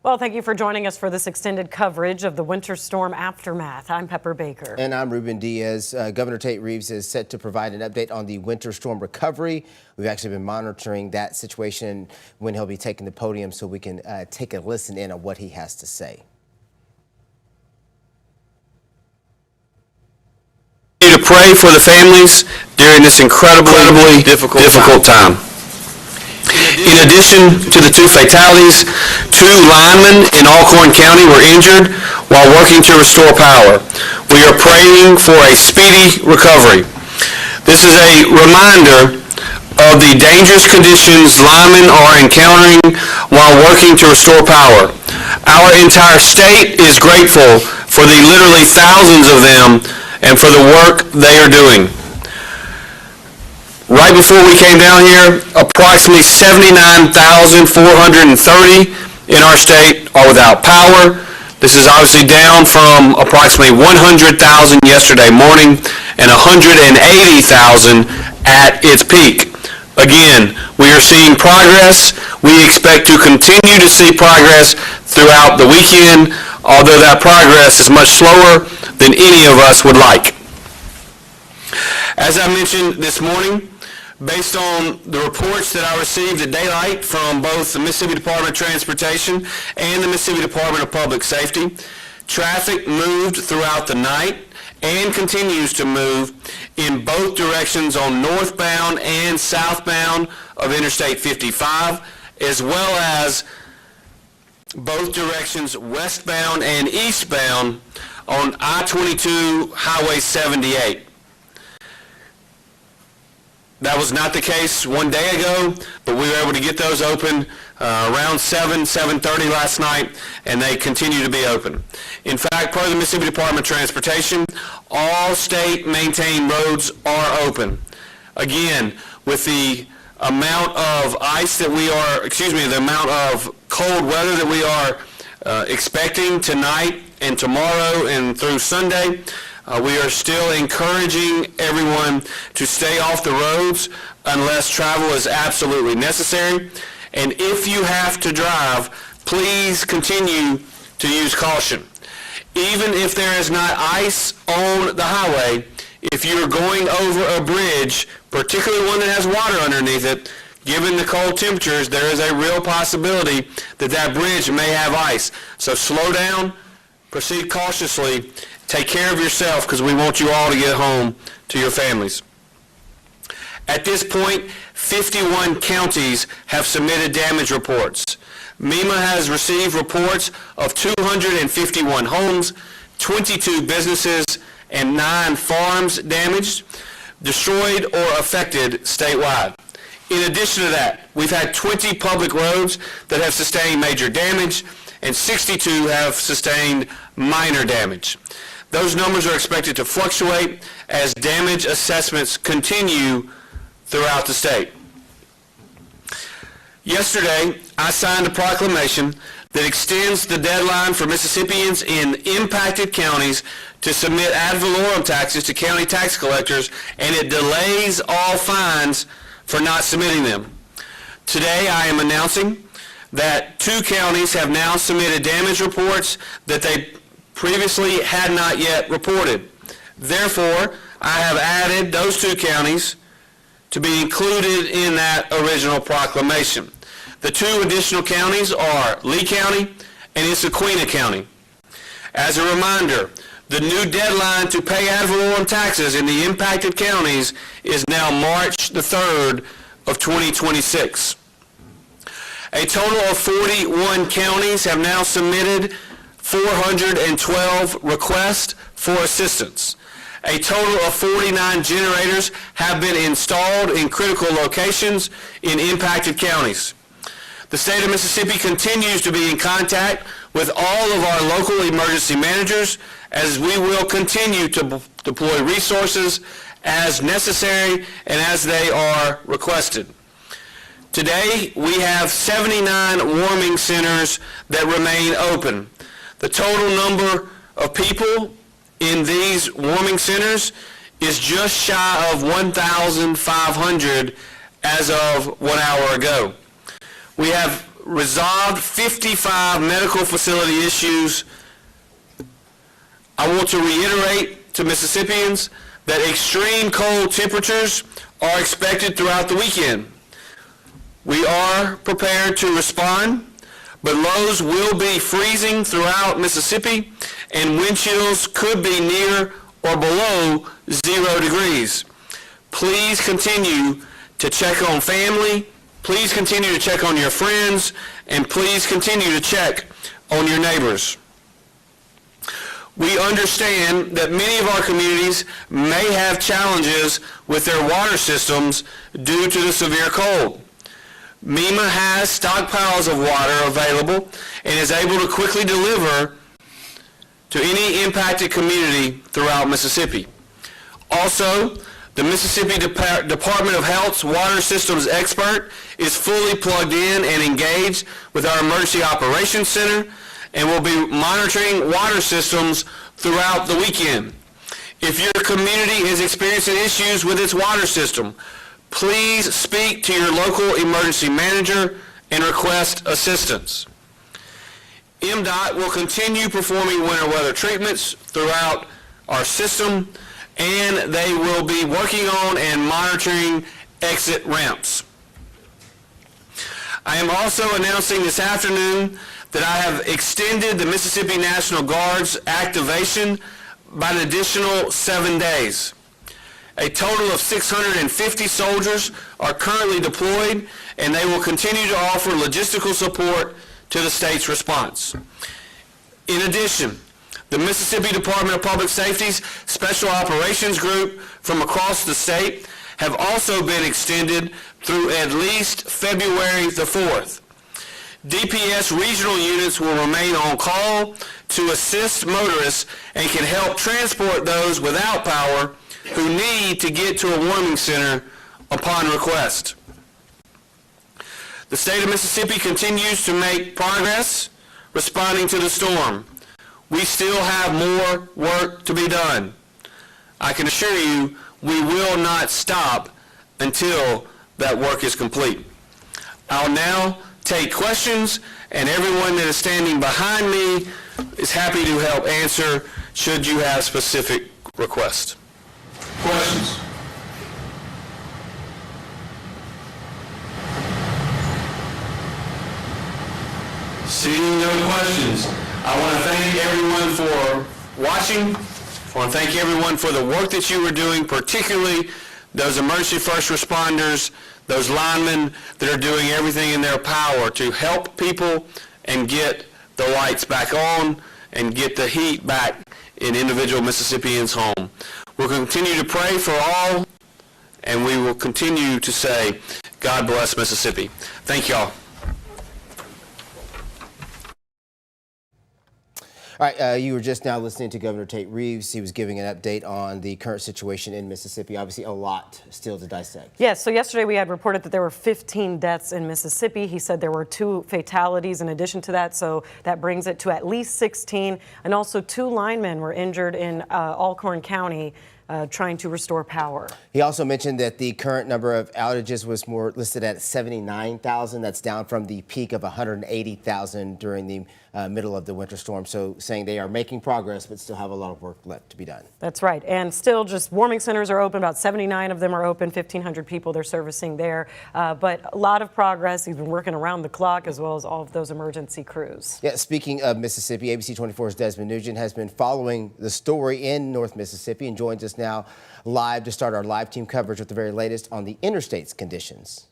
Well, thank you for joining us for this extended coverage of the winter storm aftermath. I'm Pepper Baker. And I'm Ruben Diaz. Governor Tate Reeves is set to provide an update on the winter storm recovery. We've actually been monitoring that situation when he'll be taking the podium so we can take a listen in on what he has to say. To pray for the families during this incredibly difficult time. In addition to the 2 fatalities, 2 linemen in Alcorn County were injured while working to restore power. We are praying for a speedy recovery. This is a reminder of the dangerous conditions linemen are encountering while working to restore power. Our entire state is grateful for the literally thousands of them and for the work they are doing. Right before we came down here, approximately 79,430 in our state are without power. This is obviously down from approximately 100,000 yesterday morning and 180,000 at its peak. Again, we are seeing progress. We expect to continue to see progress throughout the weekend, although that progress is much slower than any of us would like. As I mentioned this morning, based on the reports that I received at daylight from both the Mississippi Department of Transportation and the Mississippi Department of Public Safety, traffic moved throughout the night and continues to move in both directions on northbound and southbound of Interstate 55, as well as both directions westbound and eastbound on I-22 Highway 78. That was not the case one day ago, but we were able to get those open around 7:30 last night, and they continue to be open. In fact, per the Mississippi Department of Transportation, all state maintained roads are open. Again, with the amount of ice that we are, the amount of cold weather that we are expecting tonight and tomorrow and through Sunday, we are still encouraging everyone to stay off the roads unless travel is absolutely necessary. And if you have to drive, please continue to use caution. Even if there is not ice on the highway, if you're going over a bridge, particularly one that has water underneath it, given the cold temperatures, there is a real possibility that that bridge may have ice. So slow down, proceed cautiously, take care of yourself because we want you all to get home to your families. At this point, 51 counties have submitted damage reports. MEMA has received reports of 251 homes, 22 businesses, and 9 farms damaged, destroyed, or affected statewide. In addition to that, we've had 20 public roads that have sustained major damage, and 62 have sustained minor damage. Those numbers are expected to fluctuate as damage assessments continue throughout the state. Yesterday, I signed a proclamation that extends the deadline for Mississippians in impacted counties to submit ad valorem taxes to county tax collectors, and it delays all fines for not submitting them. Today, I am announcing that 2 counties have now submitted damage reports that they previously had not yet reported. Therefore, I have added those 2 counties to be included in that original proclamation. The 2 additional counties are Lee County and Issaquah County. As a reminder, the new deadline to pay ad valorem taxes in the impacted counties is now March the 3rd of 2026. A total of 41 counties have now submitted 412 requests for assistance. A total of 49 generators have been installed in critical locations in impacted counties. The state of Mississippi continues to be in contact with all of our local emergency managers as we will continue to deploy resources as necessary and as they are requested. Today, we have 79 warming centers that remain open. The total number of people in these warming centers is just shy of 1,500 as of 1 hour ago. We have resolved 55 medical facility issues. I want to reiterate to Mississippians that extreme cold temperatures are expected throughout the weekend. We are prepared to respond, but lows will be freezing throughout Mississippi, and wind chills could be near or below 0 degrees. Please continue to check on family, please continue to check on your friends, and please continue to check on your neighbors. We understand that many of our communities may have challenges with their water systems due to the severe cold. MEMA has stockpiles of water available and is able to quickly deliver to any impacted community throughout Mississippi. Also, the Mississippi Department of Health's water systems expert is fully plugged in and engaged with our Emergency Operations Center and will be monitoring water systems throughout the weekend. If your community is experiencing issues with its water system, please speak to your local emergency manager and request assistance. MDOT will continue performing winter weather treatments throughout our system, and they will be working on and monitoring exit ramps. I am also announcing this afternoon that I have extended the Mississippi National Guard's activation by an additional 7 days. A total of 650 soldiers are currently deployed, and they will continue to offer logistical support to the state's response. In addition, the Mississippi Department of Public Safety's Special Operations Group from across the state have also been extended through at least February the 4th. DPS regional units will remain on call to assist motorists and can help transport those without power who need to get to a warming center upon request. The state of Mississippi continues to make progress responding to the storm. We still have more work to be done. I can assure you we will not stop until that work is complete. I'll now take questions, and everyone that is standing behind me is happy to help answer should you have specific requests. Questions? Seeing no questions, I want to thank everyone for watching. I want to thank everyone for the work that you were doing, particularly those emergency first responders, those linemen that are doing everything in their power to help people and get the lights back on and get the heat back in individual Mississippians' home. We'll continue to pray for all, and we will continue to say, God bless Mississippi. Thank y'all. All right, you were just now listening to Governor Tate Reeves. He was giving an update on the current situation in Mississippi. Obviously, a lot still to dissect. Yes, so yesterday we had reported that there were 15 deaths in Mississippi. He said there were 2 fatalities in addition to that, so that brings it to at least 16. And also 2 linemen were injured in Alcorn County trying to restore power. He also mentioned that the current number of outages was more listed at 79,000. That's down from the peak of 180,000 during the middle of the winter storm. So saying they are making progress, but still have a lot of work left to be done. That's right. And still just warming centers are open. About 79 of them are open, 1,500 people they're servicing there. But a lot of progress. He's been working around the clock as well as all of those emergency crews. Yeah, speaking of Mississippi, ABC24's Desmond Nugent has been following the story in North Mississippi and joins us now live to start our live team coverage with the very latest on the interstate's conditions.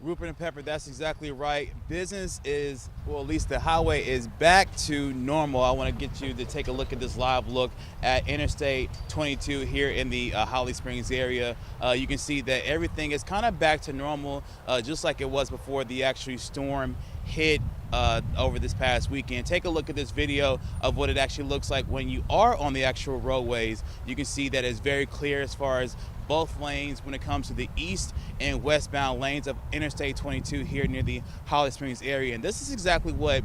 Rupert and Pepper, that's exactly right. Business is, well, at least the highway is back to normal. I want to get you to take a look at this live look at Interstate 22 here in the Holly Springs area. You can see that everything is kind of back to normal, just like it was before the actual storm hit over this past weekend. Take a look at this video of what it actually looks like when you are on the actual roadways. You can see that it's very clear as far as both lanes when it comes to the east and westbound lanes of Interstate 22 here near the Holly Springs area. And this is exactly what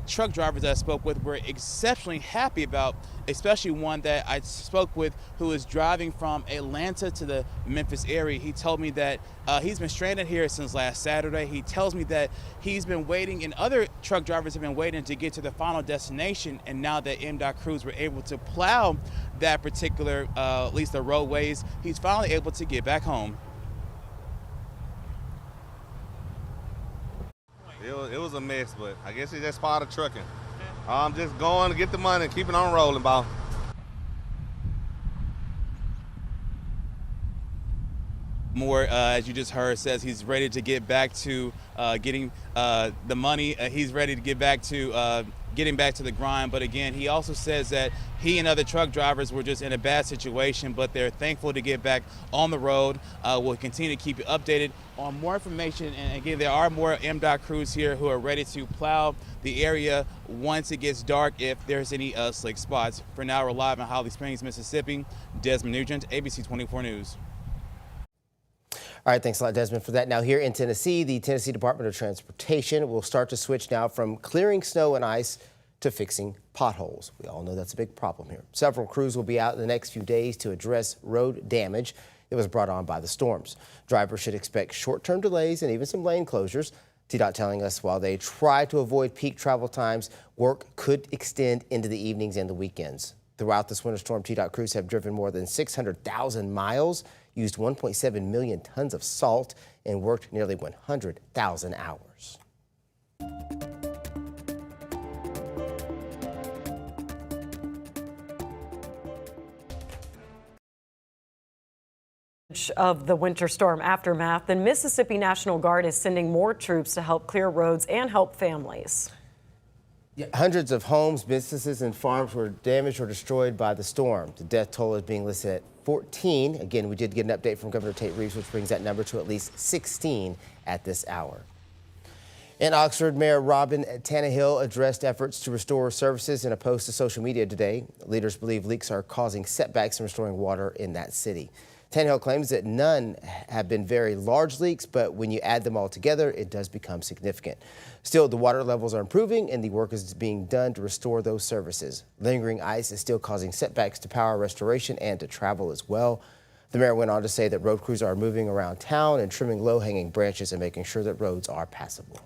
truck drivers that I spoke with were exceptionally happy about, especially one that I spoke with who is driving from Atlanta to the Memphis area. He told me that he's been stranded here since last Saturday. He tells me that he's been waiting, and other truck drivers have been waiting to get to the final destination, and now that MDOT crews were able to plow that particular, at least the roadways, he's finally able to get back home. It was a mess, but I guess it's just part of trucking. I'm just going to get the money and keep it on rolling, ball. Moore, as you just heard, says he's ready to get back to getting the money. He's ready to get back to getting back to the grind. But again, he also says that he and other truck drivers were just in a bad situation, but they're thankful to get back on the road. We'll continue to keep you updated on more information. And again, there are more MDOT crews here who are ready to plow the area once it gets dark if there's any slick spots. For now, we're live in Holly Springs, Mississippi. Desmond Nugent, ABC24 News. All right, thanks a lot, Desmond, for that. Now here in Tennessee, the Tennessee Department of Transportation will start to switch now from clearing snow and ice to fixing potholes. We all know that's a big problem here. Several crews will be out in the next few days to address road damage that was brought on by the storms. Drivers should expect short-term delays and even some lane closures. TDOT telling us while they try to avoid peak travel times, work could extend into the evenings and the weekends. Throughout this winter storm, TDOT crews have driven more than 600,000 miles, used 1.7 million tons of salt, and worked nearly 100,000 hours. Of the winter storm aftermath, the Mississippi National Guard is sending more troops to help clear roads and help families. Yeah, hundreds of homes, businesses, and farms were damaged or destroyed by the storm. The death toll is being listed at 14. Again, we did get an update from Governor Tate Reeves, which brings that number to at least 16 at this hour. In Oxford, Mayor Robin Tannehill addressed efforts to restore services in a post to social media today. Leaders believe leaks are causing setbacks in restoring water in that city. Tannehill claims that none have been very large leaks, but when you add them all together, it does become significant. Still, the water levels are improving and the work is being done to restore those services. Lingering ice is still causing setbacks to power restoration and to travel as well. The mayor went on to say that road crews are moving around town and trimming low-hanging branches and making sure that roads are passable.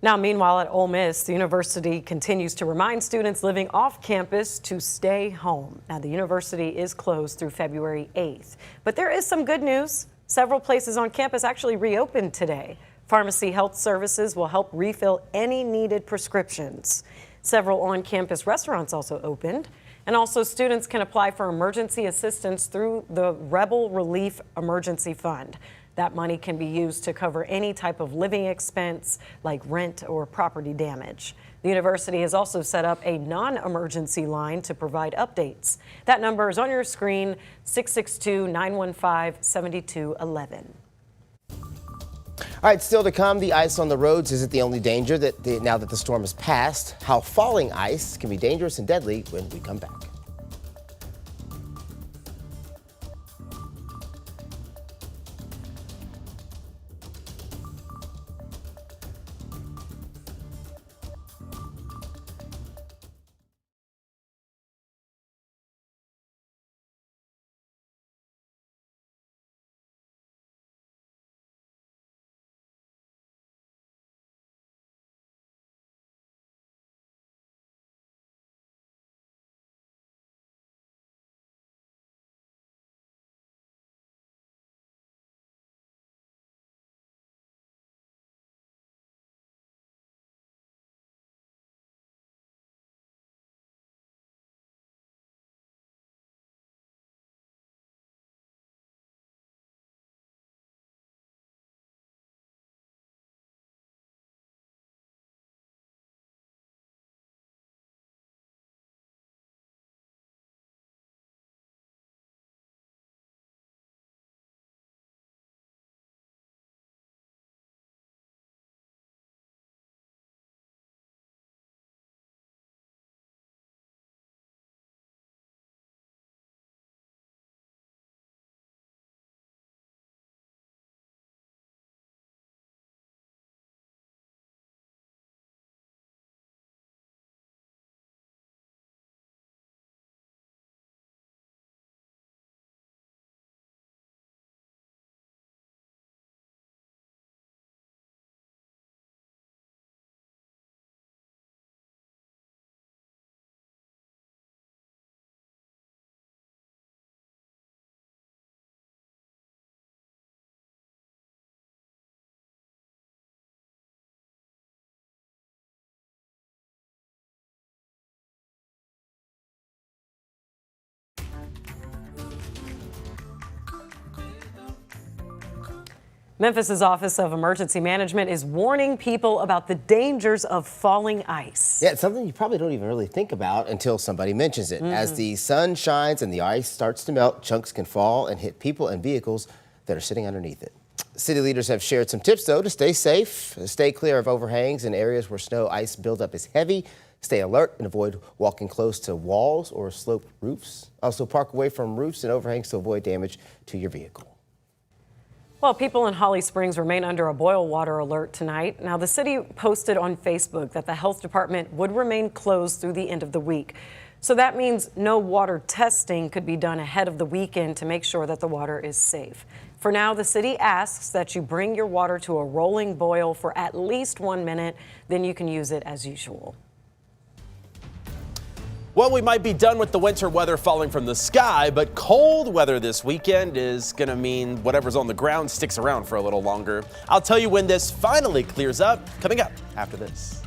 Now, meanwhile, at Ole Miss, the university continues to remind students living off campus to stay home. Now, the university is closed through February 8th, but there is some good news. Several places on campus actually reopened today. Pharmacy health services will help refill any needed prescriptions. Several on-campus restaurants also opened, and also students can apply for emergency assistance through the Rebel Relief Emergency Fund. That money can be used to cover any type of living expense like rent or property damage. The university has also set up a non-emergency line to provide updates. That number is on your screen, 662-915-7211. All right, still to come, the ice on the roads isn't the only danger now that the storm has passed. How falling ice can be dangerous and deadly when we come back. Memphis's Office of Emergency Management is warning people about the dangers of falling ice. Yeah, it's something you probably don't even really think about until somebody mentions it. As the sun shines and the ice starts to melt, chunks can fall and hit people and vehicles that are sitting underneath it. City leaders have shared some tips, though, to stay safe, stay clear of overhangs in areas where snow ice buildup is heavy, stay alert, and avoid walking close to walls or sloped roofs. Also, park away from roofs and overhangs to avoid damage to your vehicle. Well, people in Holly Springs remain under a boil water alert tonight. Now, the city posted on Facebook that the health department would remain closed through the end of the week. So that means no water testing could be done ahead of the weekend to make sure that the water is safe. For now, the city asks that you bring your water to a rolling boil for at least 1 minute, then you can use it as usual. Well, we might be done with the winter weather falling from the sky, but cold weather this weekend is going to mean whatever's on the ground sticks around for a little longer. I'll tell you when this finally clears up, coming up after this.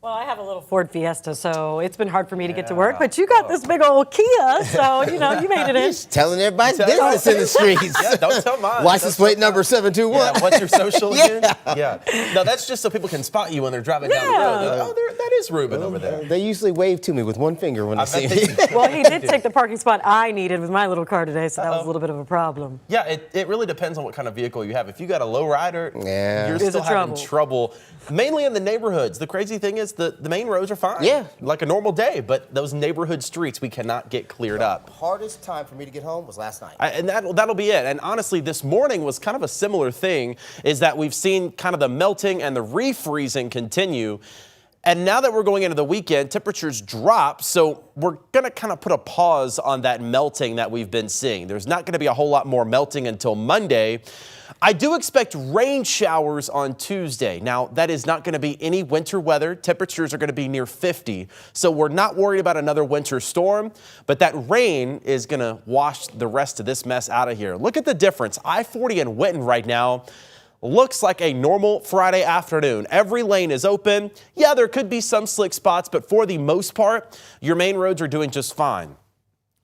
Well, I have a little Ford Fiesta, so it's been hard for me to get to work, but you got this big old Kia, so, you know, you made it in. Just telling everybody's business in the streets. Yeah, don't tell mine. License plate number 721. Yeah, what's your social again? Yeah. No, that's just so people can spot you when they're driving down the road. They're like, oh, that is Ruben over there. They usually wave to me with one finger when they see me. Well, he did take the parking spot I needed with my little car today, so that was a little bit of a problem. Yeah, it really depends on what kind of vehicle you have. If you got a low rider, you're It's still a having trouble. Mainly in the neighborhoods. The crazy thing is the main roads are fine. Yeah. Like a normal day, but those neighborhood streets we cannot get cleared up. Hardest time for me to get home was last night. And that'll be it. And honestly, this morning was kind of a similar thing, is that we've seen kind of the melting and the refreezing continue. And now that we're going into the weekend, temperatures drop, so we're going to kind of put a pause on that melting that we've been seeing. There's not going to be a whole lot more melting until Monday. I do expect rain showers on Tuesday. Now, that is not going to be any winter weather. Temperatures are going to be near 50, so we're not worried about another winter storm, but that rain is going to wash the rest of this mess out of here. Look at the difference. I-40 in Winton right now looks like a normal Friday afternoon. Every lane is open. Yeah, there could be some slick spots, but for the most part, your main roads are doing just fine.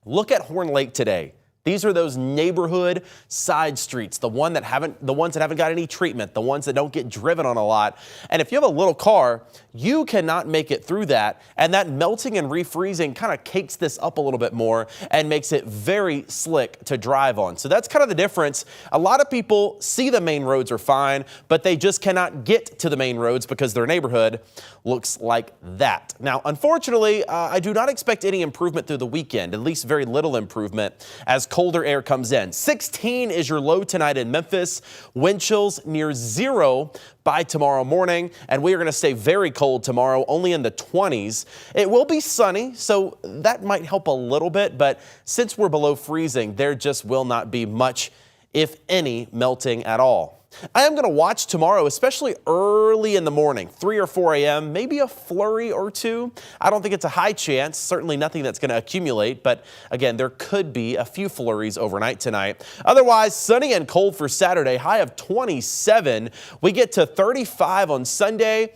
Look at Horn Lake today. These are those neighborhood side streets, the ones that haven't got any treatment, the ones that don't get driven on a lot. And if you have a little car, you cannot make it through that, and that melting and refreezing kind of cakes this up a little bit more and makes it very slick to drive on. So that's kind of the difference. A lot of people see the main roads are fine, but they just cannot get to the main roads because their neighborhood looks like that. Now, unfortunately, I do not expect any improvement through the weekend, at least very little improvement as colder air comes in. 16 is your low tonight in Memphis. Wind chills near 0 by tomorrow morning, and we are going to stay very cold tomorrow, only in the 20s. It will be sunny, so that might help a little bit, but since we're below freezing, there just will not be much, if any, melting at all. I am going to watch tomorrow, especially early in the morning, 3 or 4 a.m., maybe a flurry or two. I don't think it's a high chance, certainly nothing that's going to accumulate, but again, there could be a few flurries overnight tonight. Otherwise, sunny and cold for Saturday, high of 27. We get to 35 on Sunday.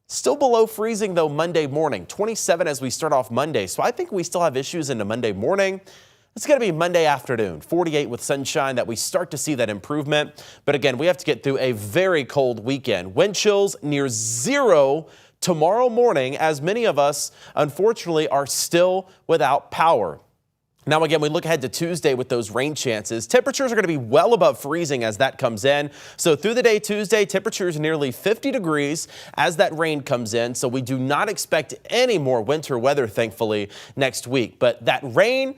Still below freezing, though, Monday morning, 27 as we start off Monday. So I think we still have issues into Monday morning. It's going to be Monday afternoon, 48 with sunshine, that we start to see that improvement. But again, we have to get through a very cold weekend. Wind chills near 0 tomorrow morning, as many of us, unfortunately, are still without power. Now, again, we look ahead to Tuesday with those rain chances. Temperatures are going to be well above freezing as that comes in. So through the day Tuesday, temperatures nearly 50 degrees as that rain comes in. So we do not expect any more winter weather, thankfully, next week. But that rain,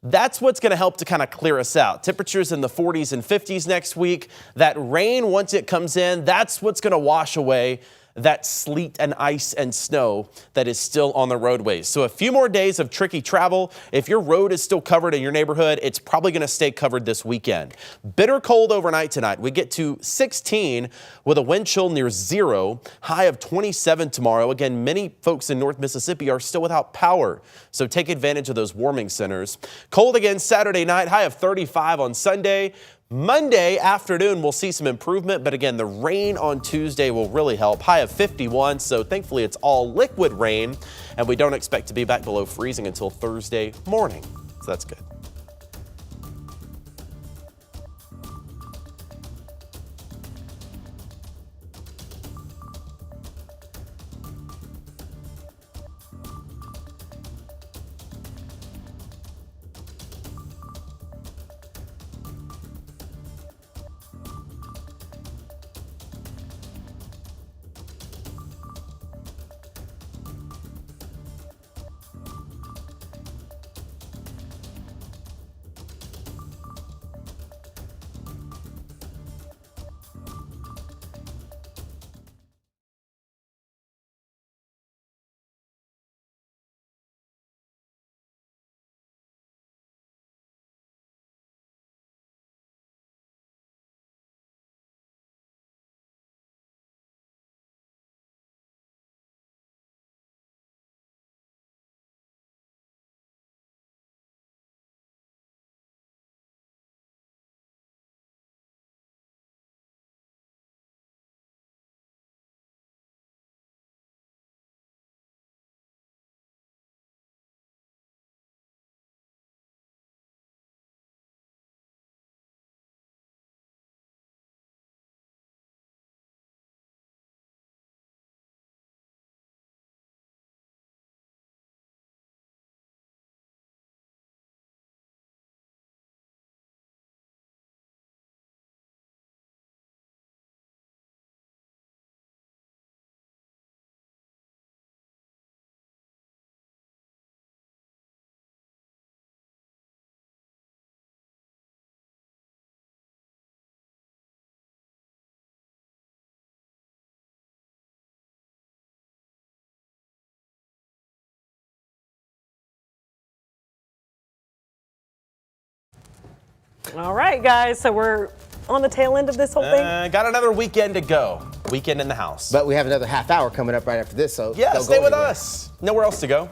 that's what's going to help to kind of clear us out. Temperatures in the 40s and 50s next week. That rain, once it comes in, that's what's going to wash away that sleet and ice and snow that is still on the roadways. So a few more days of tricky travel. If your road is still covered in your neighborhood, it's probably going to stay covered this weekend. Bitter cold overnight tonight. We get to 16 with a wind chill near 0, high of 27 tomorrow. Again, many folks in North Mississippi are still without power, so take advantage of those warming centers. Cold again Saturday night, high of 35 on Sunday. Monday afternoon, we'll see some improvement, but again, the rain on Tuesday will really help. High of 51, so thankfully it's all liquid rain, and we don't expect to be back below freezing until Thursday morning, so that's good. All right, guys, so we're on the tail end of this whole thing. Got another weekend to go. Weekend in the house. But we have another half hour coming up right after this, so Yeah, don't stay go with anywhere. us. Nowhere else to go.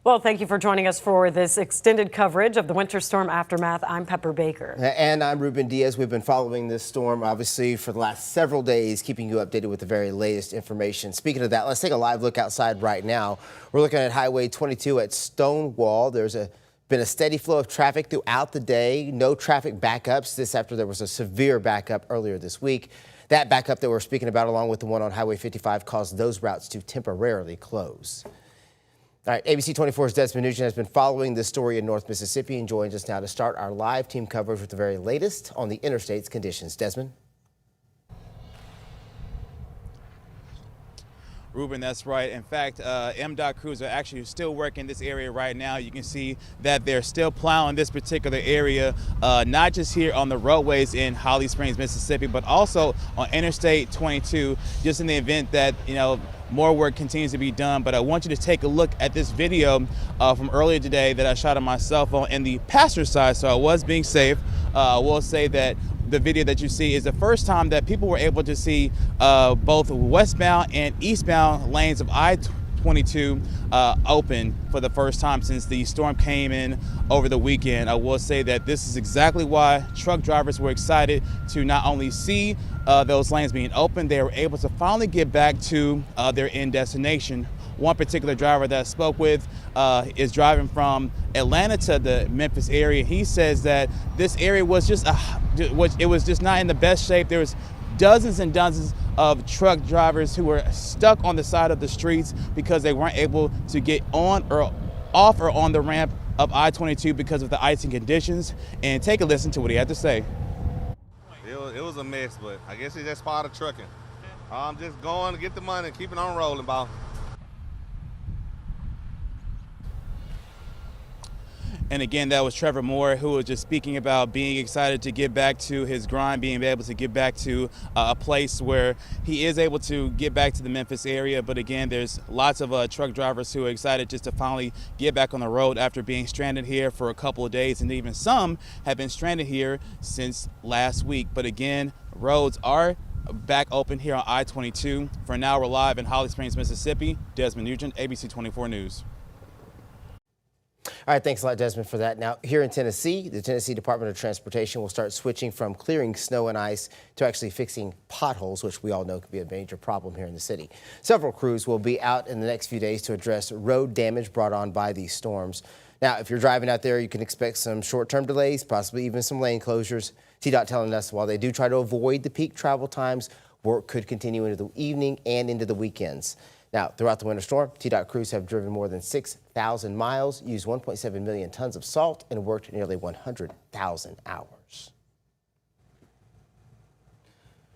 Well, thank you for joining us for this extended coverage of the winter storm aftermath. I'm Pepper Baker. And I'm Ruben Diaz. We've been following this storm, obviously, for the last several days, keeping you updated with the very latest information. Speaking of that, let's take a live look outside right now. We're looking at Highway 22 at Stonewall. There's been a steady flow of traffic throughout the day. No traffic backups. This after there was a severe backup earlier this week. That backup that we're speaking about, along with the one on Highway 55, caused those routes to temporarily close. All right, ABC24's Desmond Nugent has been following this story in North Mississippi and joins us now to start our live team coverage with the very latest on the interstate's conditions. Desmond? Ruben, that's right. In fact, MDOT crews are actually still working this area right now. You can see that they're still plowing this particular area, not just here on the roadways in Holly Springs, Mississippi, but also on Interstate 22, just in the event that, more work continues to be done. But I want you to take a look at this video from earlier today that I shot on my cell phone in the passenger side, so I was being safe. I will say that the video that you see is the first time that people were able to see both westbound and eastbound lanes of I-22 open for the first time since the storm came in over the weekend. I will say that this is exactly why truck drivers were excited to not only see those lanes being open, they were able to finally get back to their end destination. One particular driver that I spoke with is driving from Atlanta to the Memphis area. He says that this area was just it was just not in the best shape. There was dozens and dozens of truck drivers who were stuck on the side of the streets because they weren't able to get on or off or on the ramp of I-22 because of the icing conditions. And take a listen to what he had to say. It was a mess, but I guess it's just part of trucking. I'm just going to get the money and keep it on rolling, boss. And again, that was Trevor Moore, who was just speaking about being excited to get back to his grind, being able to get back to a place where he is able to get back to the Memphis area. But again, there's lots of truck drivers who are excited just to finally get back on the road after being stranded here for a couple of days. And even some have been stranded here since last week. But again, roads are back open here on I-22. For now, we're live in Holly Springs, Mississippi. Desmond Nugent, ABC24 News. All right, thanks a lot, Desmond, for that. Now, here in Tennessee, the Tennessee Department of Transportation will start switching from clearing snow and ice to actually fixing potholes, which we all know can be a major problem here in the city. Several crews will be out in the next few days to address road damage brought on by these storms. Now, if you're driving out there, you can expect some short-term delays, possibly even some lane closures. TDOT telling us while they do try to avoid the peak travel times, work could continue into the evening and into the weekends. Now, throughout the winter storm, TDOT crews have driven more than 6,000 miles, used 1.7 million tons of salt, and worked nearly 100,000 hours.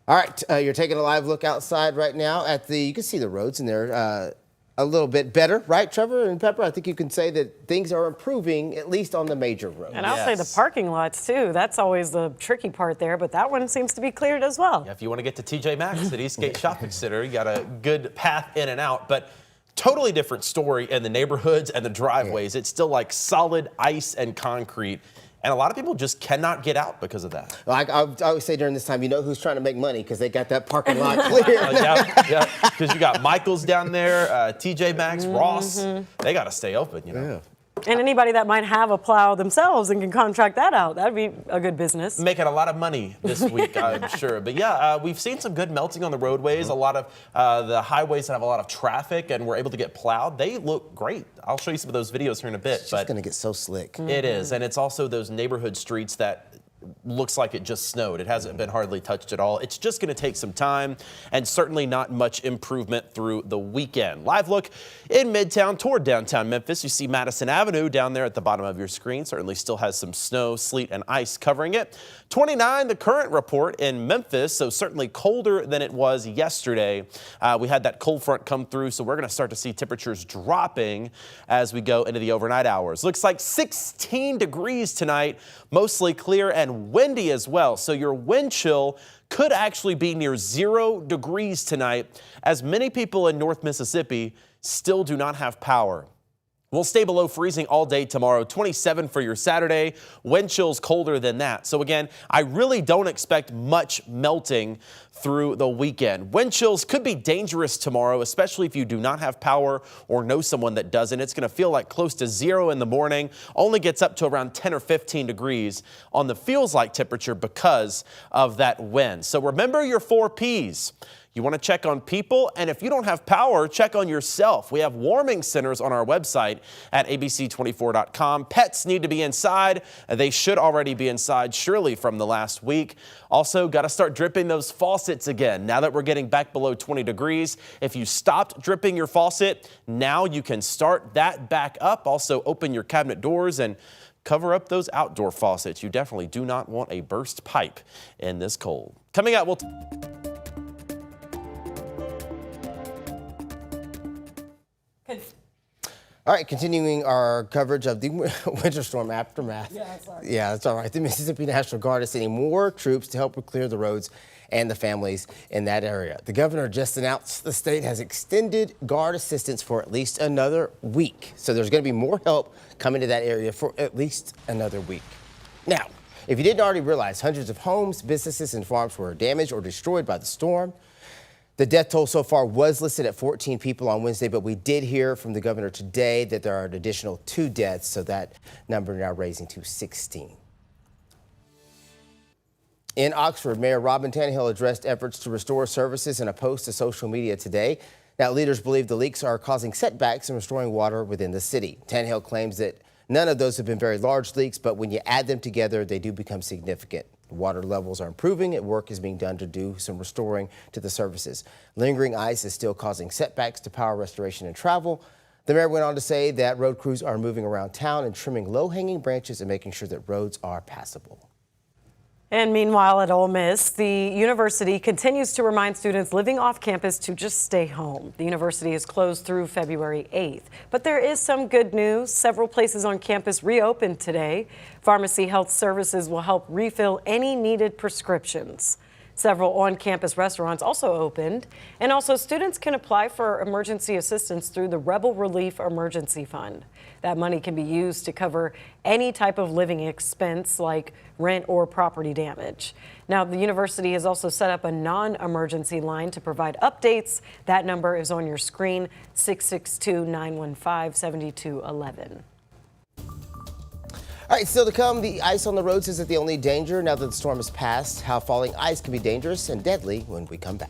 All right, you're taking a live look outside right now at you can see the roads in there a little bit better, right, Trevor and Pepper? I think you can say that things are improving, at least on the major roads. And I'll say the parking lots, too. That's always the tricky part there, but that one seems to be cleared as well. Yeah, if you want to get to TJ Maxx at Eastgate Shopping Center, you got a good path in and out, but totally different story in the neighborhoods and the driveways. Yeah. It's still like solid ice and concrete. And a lot of people just cannot get out because of that. Well, I always say during this time, you know who's trying to make money because they got that parking lot clear. Yeah, because you got Michael's down there, TJ Maxx, Ross. They got to stay open, Yeah. And anybody that might have a plow themselves and can contract that out, that'd be a good business. Making a lot of money this week, I'm sure. But yeah, we've seen some good melting on the roadways. A lot of the highways that have a lot of traffic and we're able to get plowed, they look great. I'll show you some of those videos here in a bit. It's just going to get so slick. It is, and it's also those neighborhood streets that looks like it just snowed. It hasn't been hardly touched at all. It's just going to take some time and certainly not much improvement through the weekend. Live look in Midtown toward downtown Memphis. You see Madison Avenue down there at the bottom of your screen. Certainly still has some snow, sleet, and ice covering it. 29, the current report in Memphis, so certainly colder than it was yesterday. We had that cold front come through, so we're going to start to see temperatures dropping as we go into the overnight hours. Looks like 16 degrees tonight, mostly clear and windy as well. So your wind chill could actually be near 0 degrees tonight, as many people in North Mississippi still do not have power. We'll stay below freezing all day tomorrow, 27 for your Saturday, wind chills colder than that. So again, I really don't expect much melting through the weekend. Wind chills could be dangerous tomorrow, especially if you do not have power or know someone that doesn't. It's going to feel like close to 0 in the morning, only gets up to around 10 or 15 degrees on the feels like temperature because of that wind. So remember your 4 Ps. You want to check on people, and if you don't have power, check on yourself. We have warming centers on our website at ABC24.com. Pets need to be inside. They should already be inside, surely, from the last week. Also, got to start dripping those faucets again. Now that we're getting back below 20 degrees, if you stopped dripping your faucet, now you can start that back up. Also, open your cabinet doors and cover up those outdoor faucets. You definitely do not want a burst pipe in this cold. Coming up, we'll All right, continuing our coverage of the winter storm aftermath. Yeah, that's all right. The Mississippi National Guard is sending more troops to help clear the roads and the families in that area. The governor just announced the state has extended Guard assistance for at least another week. So there's going to be more help coming to that area for at least another week. Now, if you didn't already realize, hundreds of homes, businesses, and farms were damaged or destroyed by the storm. The death toll so far was listed at 14 people on Wednesday, but we did hear from the governor today that there are an additional 2 deaths, so that number now raising to 16. In Oxford, Mayor Robin Tannehill addressed efforts to restore services in a post to social media today. Now, leaders believe the leaks are causing setbacks in restoring water within the city. Tannehill claims that none of those have been very large leaks, but when you add them together, they do become significant. Water levels are improving and work is being done to do some restoring to the services. Lingering ice is still causing setbacks to power restoration and travel. The mayor went on to say that road crews are moving around town and trimming low-hanging branches and making sure that roads are passable. And meanwhile, at Ole Miss, the university continues to remind students living off campus to just stay home. The university is closed through February 8th. But there is some good news. Several places on campus reopened today. Pharmacy Health Services will help refill any needed prescriptions. Several on-campus restaurants also opened, and also students can apply for emergency assistance through the Rebel Relief Emergency Fund. That money can be used to cover any type of living expense like rent or property damage. Now, the university has also set up a non-emergency line to provide updates. That number is on your screen, 662-915-7211. All right, still to come, the ice on the roads isn't the only danger now that the storm has passed, how falling ice can be dangerous and deadly when we come back.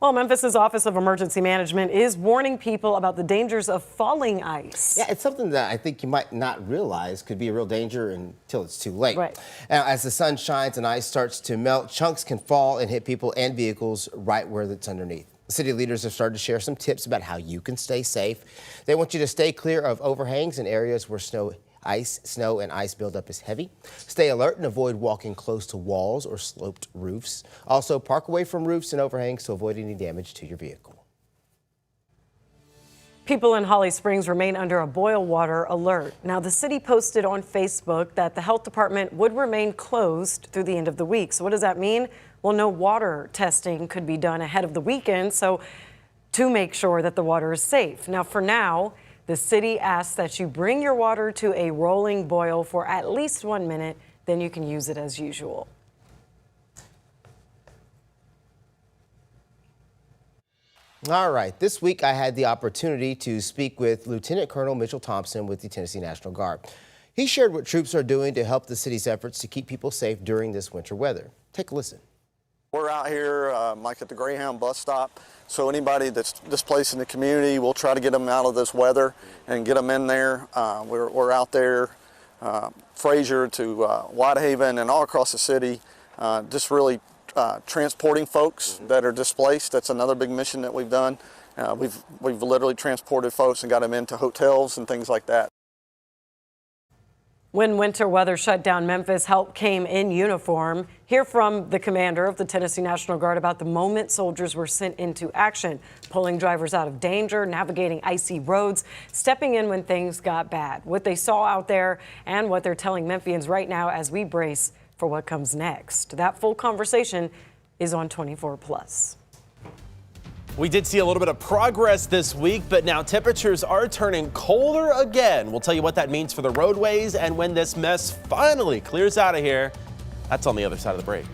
Well, Memphis's Office of Emergency Management is warning people about the dangers of falling ice. Yeah, it's something that I think you might not realize could be a real danger until it's too late. Right. Now, as the sun shines and ice starts to melt, chunks can fall and hit people and vehicles right where it's underneath. City leaders have started to share some tips about how you can stay safe. They want you to stay clear of overhangs in areas where snow and ice buildup is heavy. Stay alert and avoid walking close to walls or sloped roofs. Also, park away from roofs and overhangs to avoid any damage to your vehicle. People in Holly Springs remain under a boil water alert. Now, the city posted on Facebook that the health department would remain closed through the end of the week. So what does that mean? Well, no water testing could be done ahead of the weekend, so to make sure that the water is safe. Now, for now, the city asks that you bring your water to a rolling boil for at least 1 minute, then you can use it as usual. All right, this week I had the opportunity to speak with Lieutenant Colonel Mitchell Thompson with the Tennessee National Guard. He shared what troops are doing to help the city's efforts to keep people safe during this winter weather. Take a listen. We're out here like at the Greyhound bus stop, so anybody that's displaced in the community, we'll try to get them out of this weather and get them in there. We're out there, Frazier to Whitehaven and all across the city, just really transporting folks that are displaced. That's another big mission that we've done. We've literally transported folks and got them into hotels and things like that. When winter weather shut down Memphis, help came in uniform. Hear from the commander of the Tennessee National Guard about the moment soldiers were sent into action, pulling drivers out of danger, navigating icy roads, stepping in when things got bad. What they saw out there and what they're telling Memphians right now as we brace for what comes next. That full conversation is on 24+. We did see a little bit of progress this week, but now temperatures are turning colder again. We'll tell you what that means for the roadways and when this mess finally clears out of here. That's on the other side of the break.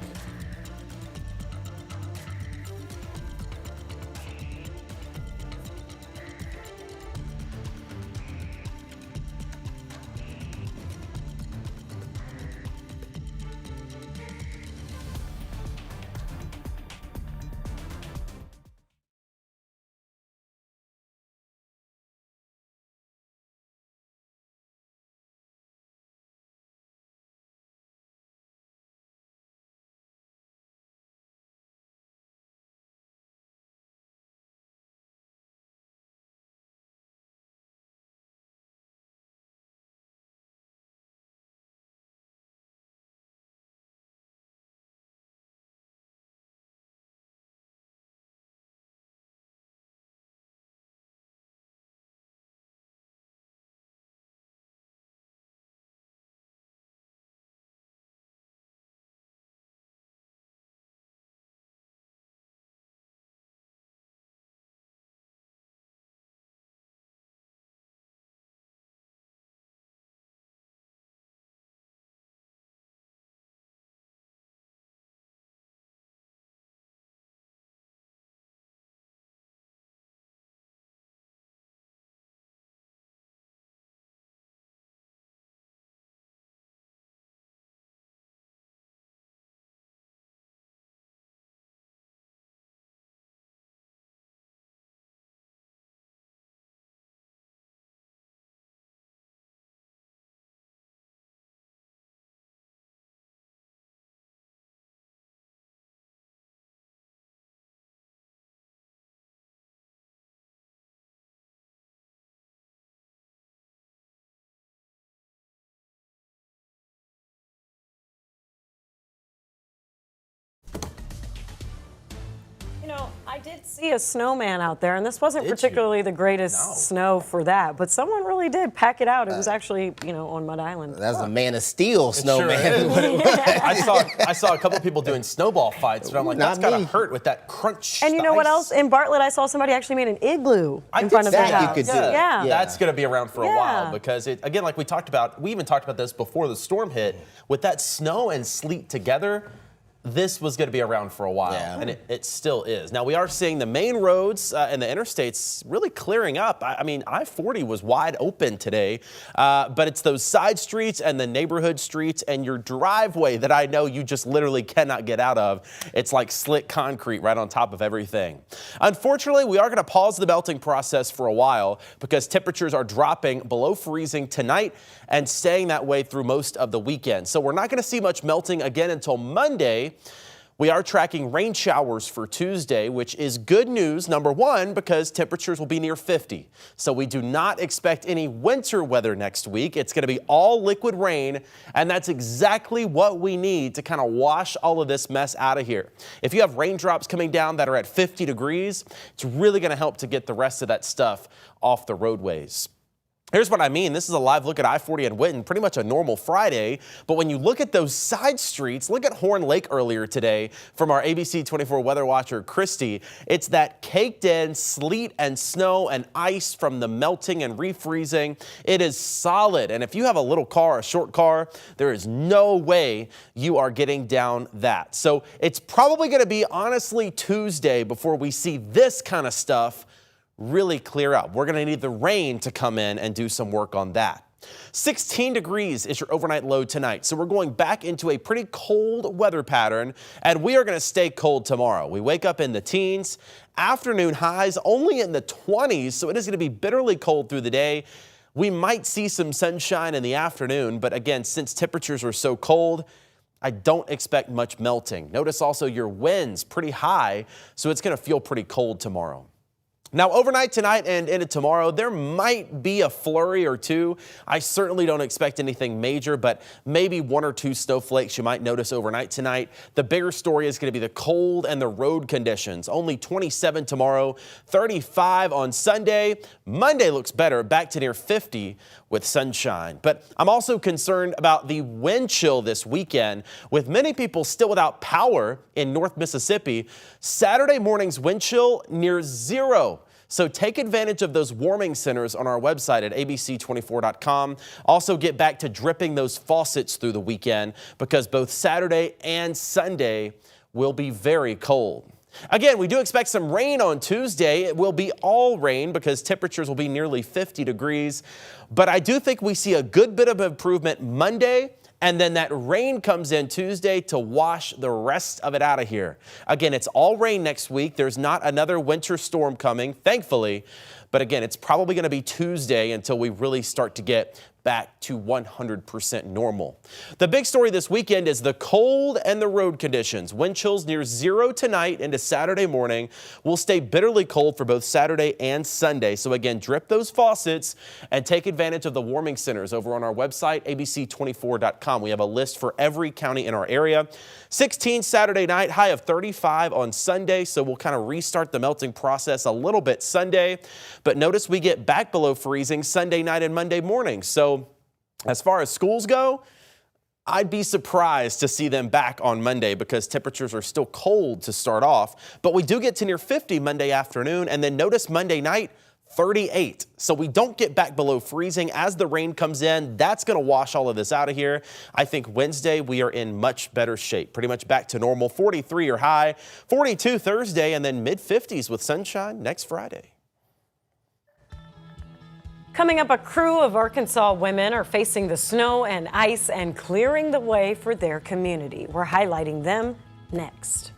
You know, I did see a snowman out there, and this wasn't Did you? particularly the greatest No. snow for that, but someone really did pack it out. It was actually, on Mud Island. That's a Man of Steel Sure snowman. is. I saw a couple people doing snowball fights, but I'm like, that's Not gotta me. hurt with that crunch. And you the know what ice. else? In Bartlett, I saw somebody actually made an igloo I in did front of see their that. house. You could do. Yeah. Yeah. That's going to be around for a Yeah. while because it, again, like we talked about, we even talked about this before the storm hit. With that snow and sleet together, this was going to be around for a while, Yeah. and it still is. Now, we are seeing the main roads and the interstates really clearing up. I mean, I-40 was wide open today, but it's those side streets and the neighborhood streets and your driveway that I know you just literally cannot get out of. It's like slick concrete right on top of everything. Unfortunately, we are going to pause the melting process for a while because temperatures are dropping below freezing tonight and staying that way through most of the weekend. So we're not going to see much melting again until Monday. We are tracking rain showers for Tuesday, which is good news, number one, because temperatures will be near 50. So we do not expect any winter weather next week. It's going to be all liquid rain, and that's exactly what we need to kind of wash all of this mess out of here. If you have raindrops coming down that are at 50 degrees, it's really going to help to get the rest of that stuff off the roadways. Here's what I mean. This is a live look at I-40 and Winton, pretty much a normal Friday. But when you look at those side streets, look at Horn Lake earlier today from our ABC24 weather watcher, Christy. It's that caked in sleet and snow and ice from the melting and refreezing. It is solid. And if you have a little car, a short car, there is no way you are getting down that. So it's probably going to be honestly Tuesday before we see this kind of stuff really clear up. We're going to need the rain to come in and do some work on that. 16 degrees is your overnight low tonight. So we're going back into a pretty cold weather pattern, and we are going to stay cold tomorrow. We wake up in the teens, afternoon highs only in the 20s, so it is going to be bitterly cold through the day. We might see some sunshine in the afternoon, but again, since temperatures are so cold, I don't expect much melting. Notice also your winds pretty high, so it's going to feel pretty cold tomorrow. Now, overnight tonight and into tomorrow, there might be a flurry or two. I certainly don't expect anything major, but maybe one or two snowflakes you might notice overnight tonight. The bigger story is going to be the cold and the road conditions. Only 27 tomorrow, 35 on Sunday. Monday looks better, back to near 50 with sunshine. But I'm also concerned about the wind chill this weekend, with many people still without power in North Mississippi. Saturday morning's wind chill near 0. So take advantage of those warming centers on our website at ABC24.com. Also get back to dripping those faucets through the weekend because both Saturday and Sunday will be very cold. Again, we do expect some rain on Tuesday. It will be all rain because temperatures will be nearly 50 degrees. But I do think we see a good bit of improvement Monday, and then that rain comes in Tuesday to wash the rest of it out of here. Again, it's all rain next week. There's not another winter storm coming, thankfully. But again, it's probably going to be Tuesday until we really start to get back to 100% normal. The big story this weekend is the cold and the road conditions. Wind chills near 0 tonight into Saturday morning. Will stay bitterly cold for both Saturday and Sunday. So again, drip those faucets and take advantage of the warming centers over on our website, ABC24.com. We have a list for every county in our area. 16 Saturday night, high of 35 on Sunday. So we'll kind of restart the melting process a little bit Sunday. But notice we get back below freezing Sunday night and Monday morning. So as far as schools go, I'd be surprised to see them back on Monday because temperatures are still cold to start off. But we do get to near 50 Monday afternoon, and then notice Monday night, 38. So we don't get back below freezing as the rain comes in. That's going to wash all of this out of here. I think Wednesday we are in much better shape, pretty much back to normal. 43 or high, 42 Thursday, and then mid-50s with sunshine next Friday. Coming up, a crew of Arkansas women are facing the snow and ice and clearing the way for their community. We're highlighting them next.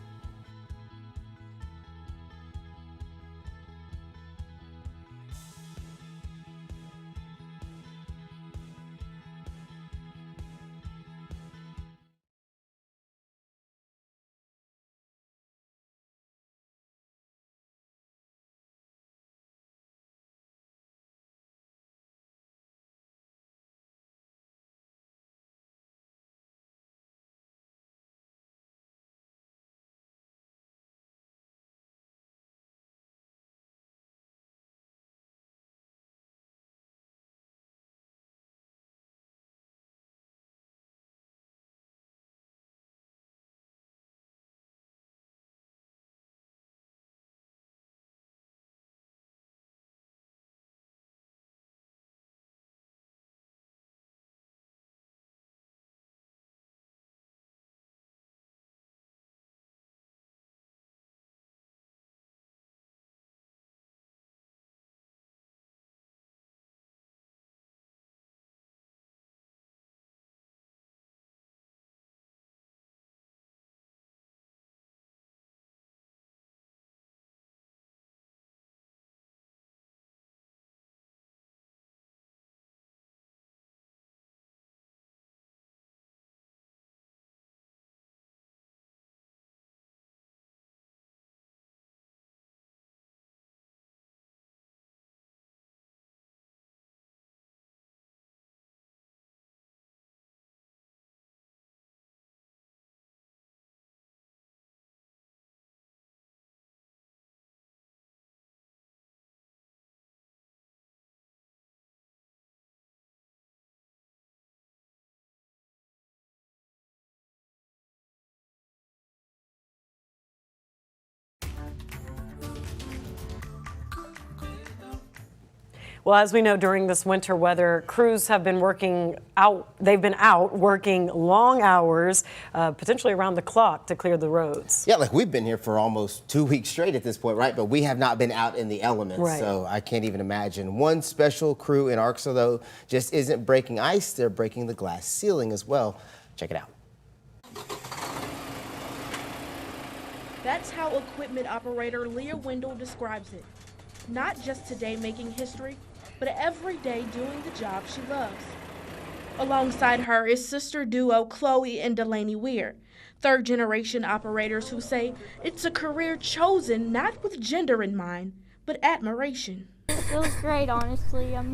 Well, as we know, during this winter weather, crews have been working out. They've been out working long hours, potentially around the clock, to clear the roads. Yeah, like we've been here for almost 2 weeks straight at this point, right? But we have not been out in the elements, Right. so I can't even imagine. One special crew in Arkansas, though, just isn't breaking ice. They're breaking the glass ceiling as well. Check it out. That's how equipment operator Leah Wendell describes it. Not just today making history, but every day doing the job she loves. Alongside her is sister duo Chloe and Delaney Weir, third-generation operators who say it's a career chosen not with gender in mind, but admiration. It feels great, honestly. I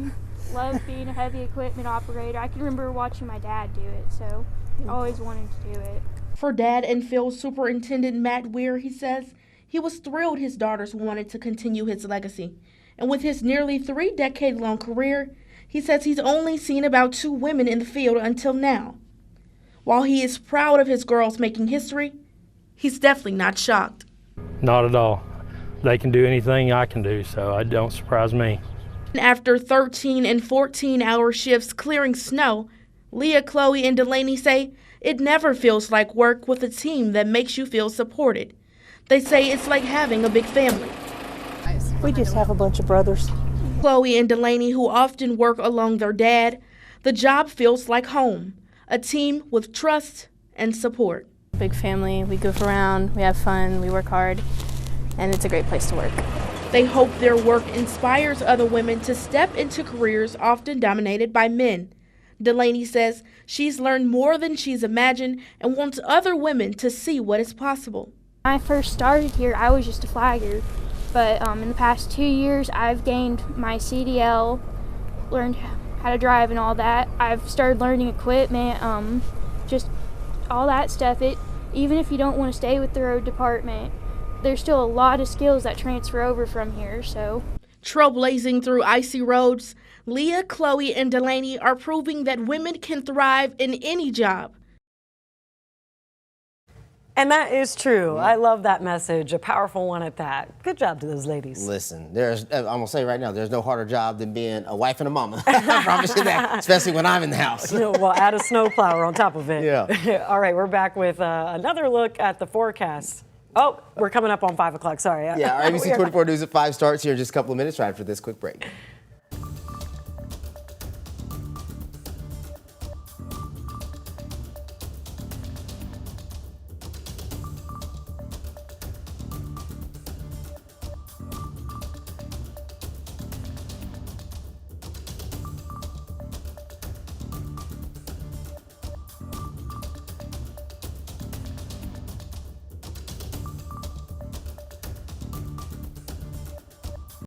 love being a heavy equipment operator. I can remember watching my dad do it, so I always wanted to do it. For Dad and Field Superintendent Matt Weir, he says he was thrilled his daughters wanted to continue his legacy. And with his nearly 3-decade-long career, he says he's only seen about 2 women in the field until now. While he is proud of his girls making history, he's definitely not shocked. Not at all. They can do anything I can do, so it don't surprise me. After 13 and 14-hour shifts clearing snow, Leah, Chloe, and Delaney say it never feels like work with a team that makes you feel supported. They say it's like having a big family. We just have a bunch of brothers. Chloe and Delaney, who often work along their dad, the job feels like home, a team with trust and support. Big family, we goof around, we have fun, we work hard, and it's a great place to work. They hope their work inspires other women to step into careers often dominated by men. Delaney says she's learned more than she's imagined and wants other women to see what is possible. When I first started here, I was just a flagger, but in the past 2 years, I've gained my CDL, learned how to drive and all that. I've started learning equipment, just all that stuff. Even if you don't want to stay with the road department, there's still a lot of skills that transfer over from here, so. Trailblazing through icy roads, Leah, Chloe, and Delaney are proving that women can thrive in any job. And that is true. I love that message, a powerful one at that. Good job to those ladies. Listen, I'm gonna say right now, there's no harder job than being a wife and a mama. I promise you that, especially when I'm in the house. Well, add a snowplower on top of it. Yeah. All right, we're back with another look at the forecast. Oh, we're coming up on 5 o'clock. Sorry. Yeah, our ABC24 News at 5 starts here in just a couple of minutes right after this quick break.